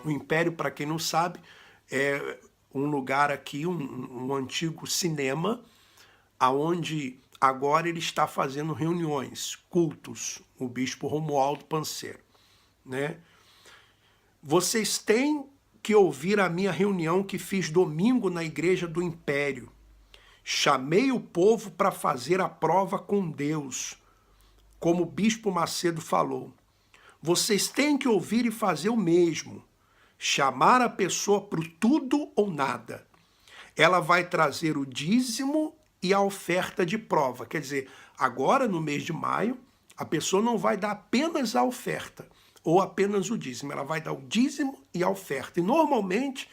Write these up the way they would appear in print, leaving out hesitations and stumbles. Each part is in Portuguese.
O Império, para quem não sabe, é um lugar aqui, um antigo cinema, aonde agora ele está fazendo reuniões, cultos, o bispo Romualdo Panseiro, né? Vocês têm que ouvir a minha reunião que fiz domingo na igreja do Império. Chamei o povo para fazer a prova com Deus, como o bispo Macedo falou. Vocês têm que ouvir e fazer o mesmo. Chamar a pessoa para o tudo ou nada. Ela vai trazer o dízimo e a oferta de prova. Quer dizer, agora no mês de maio, a pessoa não vai dar apenas a oferta ou apenas o dízimo. Ela vai dar o dízimo e a oferta. E normalmente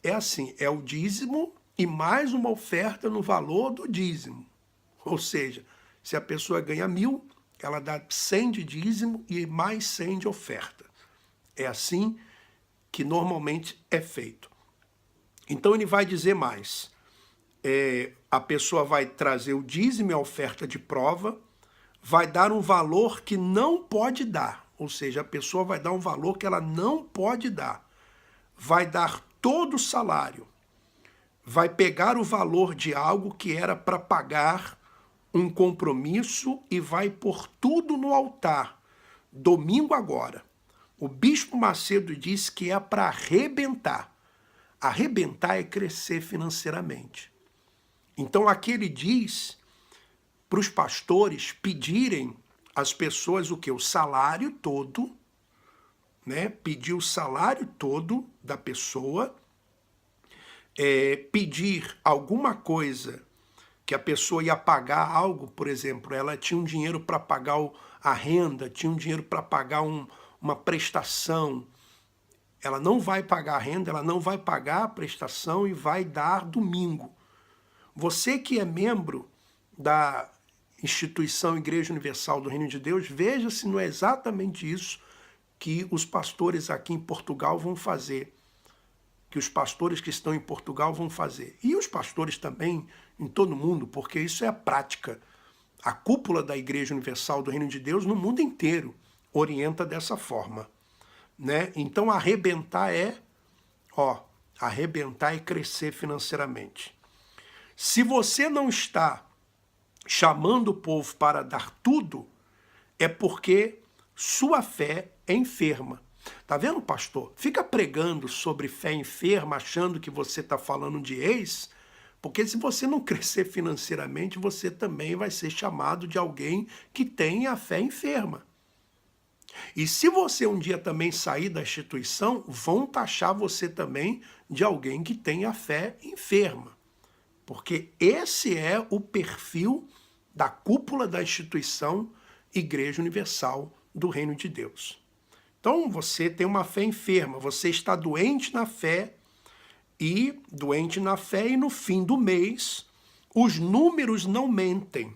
é assim, é o dízimo e mais uma oferta no valor do dízimo. Ou seja, se a pessoa ganha 1.000, ela dá 100 de dízimo e mais 100 de oferta. É assim que normalmente é feito. Então ele vai dizer mais. A pessoa vai trazer o dízimo e a oferta de prova, vai dar um valor que não pode dar. Ou seja, a pessoa vai dar um valor que ela não pode dar. Vai dar todo o salário. Vai pegar o valor de algo que era para pagar um compromisso e vai pôr tudo no altar. Domingo agora. O bispo Macedo disse que é para arrebentar. Arrebentar é crescer financeiramente. Então aqui ele diz para os pastores pedirem às pessoas o quê? O salário todo, né? Pedir o salário todo da pessoa, pedir alguma coisa que a pessoa ia pagar algo, por exemplo, ela tinha um dinheiro para pagar a renda, tinha um dinheiro para pagar uma prestação. Ela não vai pagar a renda, ela não vai pagar a prestação e vai dar domingo. Você que é membro da instituição Igreja Universal do Reino de Deus, veja se não é exatamente isso que os pastores aqui em Portugal vão fazer, que os pastores que estão em Portugal vão fazer. E os pastores também em todo mundo, porque isso é a prática. A cúpula da Igreja Universal do Reino de Deus no mundo inteiro orienta dessa forma, né? Então arrebentar arrebentar e crescer financeiramente. Se você não está chamando o povo para dar tudo, é porque sua fé é enferma. Tá vendo, pastor? Fica pregando sobre fé enferma, achando que você está falando de ex, porque se você não crescer financeiramente, você também vai ser chamado de alguém que tem a fé enferma. E se você um dia também sair da instituição, vão taxar você também de alguém que tem a fé enferma. Porque esse é o perfil da cúpula da instituição Igreja Universal do Reino de Deus. Então você tem uma fé enferma, você está doente na fé e no fim do mês os números não mentem.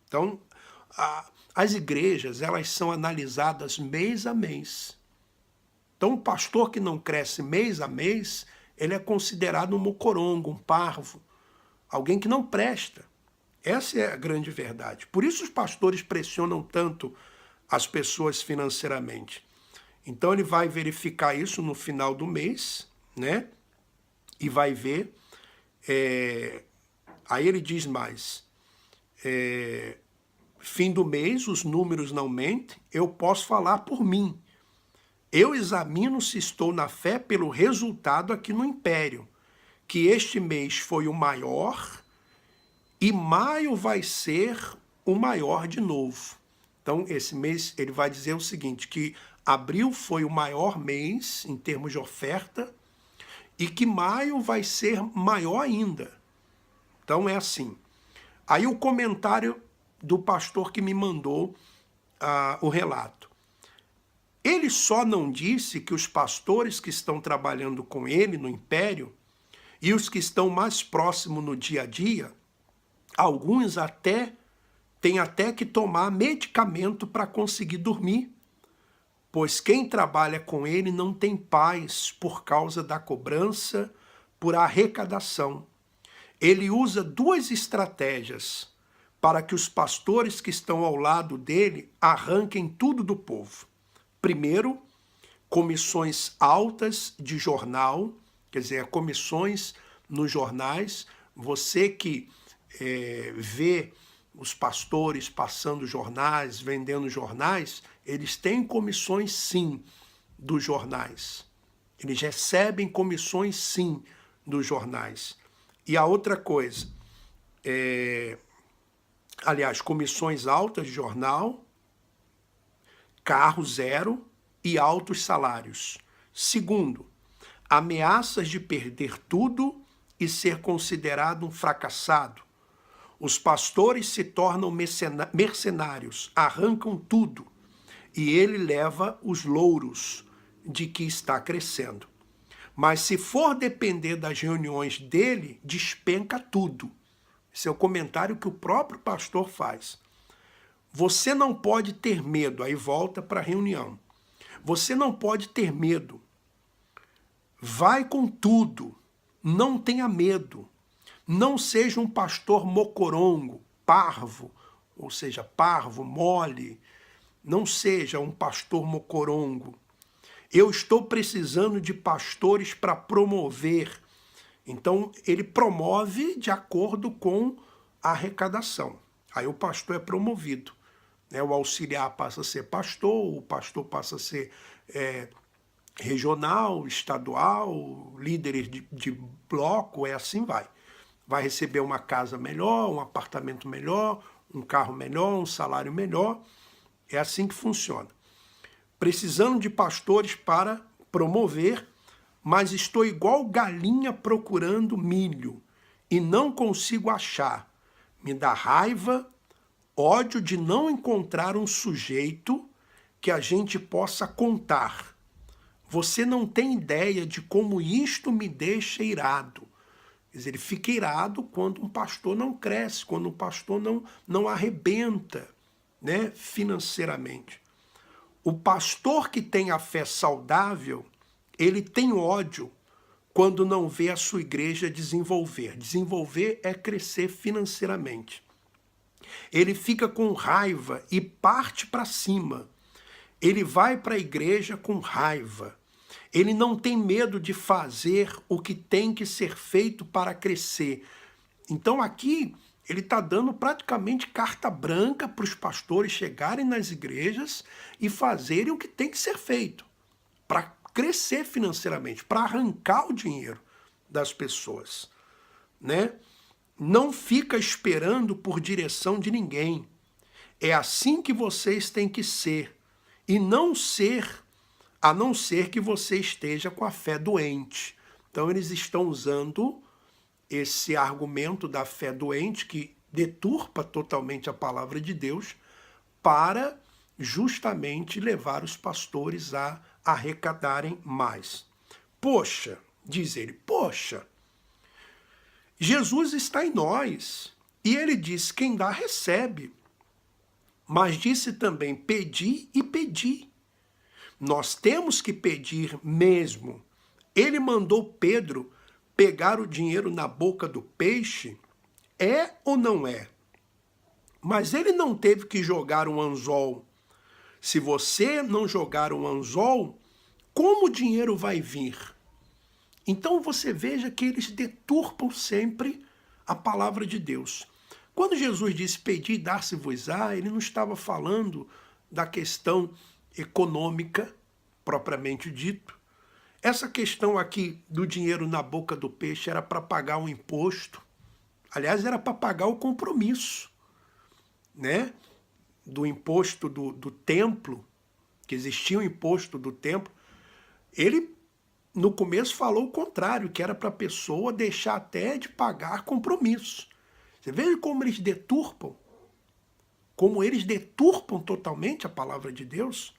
Então as igrejas, elas são analisadas mês a mês. Então o pastor que não cresce mês a mês, ele é considerado um mocorongo, um parvo, alguém que não presta. Essa é a grande verdade. Por isso os pastores pressionam tanto as pessoas financeiramente. Então ele vai verificar isso no final do mês, né? E vai ver. Aí ele diz mais. Fim do mês, os números não mentem, eu posso falar por mim. Eu examino se estou na fé pelo resultado aqui no Império, que este mês foi o maior e maio vai ser o maior de novo. Então, esse mês ele vai dizer o seguinte, que abril foi o maior mês em termos de oferta e que maio vai ser maior ainda. Então, é assim. Aí o comentário do pastor que me mandou o relato. Ele só não disse que os pastores que estão trabalhando com ele no Império e os que estão mais próximos no dia a dia, alguns têm até que tomar medicamento para conseguir dormir, pois quem trabalha com ele não tem paz por causa da cobrança, por arrecadação. Ele usa 2 estratégias para que os pastores que estão ao lado dele arranquem tudo do povo. Primeiro, comissões altas de jornal, quer dizer, comissões nos jornais. Você que vê os pastores passando jornais, vendendo jornais, eles têm comissões sim dos jornais. Eles recebem comissões sim dos jornais. E a outra coisa, aliás, comissões altas de jornal, carro zero e altos salários. Segundo, ameaças de perder tudo e ser considerado um fracassado. Os pastores se tornam mercenários, arrancam tudo, e ele leva os louros de que está crescendo. Mas se for depender das reuniões dele, despenca tudo. Esse é o comentário que o próprio pastor faz. Você não pode ter medo, aí volta para a reunião. Você não pode ter medo. Vai com tudo, não tenha medo. Não seja um pastor mocorongo, parvo, ou seja, parvo, mole. Não seja um pastor mocorongo. Eu estou precisando de pastores para promover. Então, ele promove de acordo com a arrecadação. Aí o pastor é promovido. O auxiliar passa a ser pastor, o pastor passa a ser regional, estadual, líderes de bloco, assim vai. Vai receber uma casa melhor, um apartamento melhor, um carro melhor, um salário melhor. É assim que funciona. Precisando de pastores para promover, mas estou igual galinha procurando milho e não consigo achar. Me dá raiva, ódio de não encontrar um sujeito que a gente possa contar. Você não tem ideia de como isto me deixa irado. Quer dizer, ele fica irado quando um pastor não cresce, quando um pastor não arrebenta, né, financeiramente. O pastor que tem a fé saudável, ele tem ódio quando não vê a sua igreja desenvolver. Desenvolver é crescer financeiramente. Ele fica com raiva e parte para cima. Ele vai para a igreja com raiva. Ele não tem medo de fazer o que tem que ser feito para crescer. Então aqui ele está dando praticamente carta branca para os pastores chegarem nas igrejas e fazerem o que tem que ser feito para crescer financeiramente, para arrancar o dinheiro das pessoas, né? Não fica esperando por direção de ninguém. É assim que vocês têm que ser e não ser, a não ser que você esteja com a fé doente. Então eles estão usando esse argumento da fé doente, que deturpa totalmente a palavra de Deus, para justamente levar os pastores a arrecadarem mais. Poxa, diz ele, poxa, Jesus está em nós, e ele diz, quem dá recebe, mas disse também, pedi e pedi. Nós temos que pedir mesmo. Ele mandou Pedro pegar o dinheiro na boca do peixe, é ou não é? Mas ele não teve que jogar um anzol. Se você não jogar um anzol, como o dinheiro vai vir? Então você veja que eles deturpam sempre a palavra de Deus. Quando Jesus disse, pedi e dar-se-vos-á, ele não estava falando da questão econômica, propriamente dito. Essa questão aqui do dinheiro na boca do peixe era para pagar um imposto. Aliás, era para pagar o compromisso, né? Do imposto do templo, que existia um imposto do templo. Ele, no começo, falou o contrário, que era para a pessoa deixar até de pagar compromisso. Você veja como eles deturpam totalmente a palavra de Deus.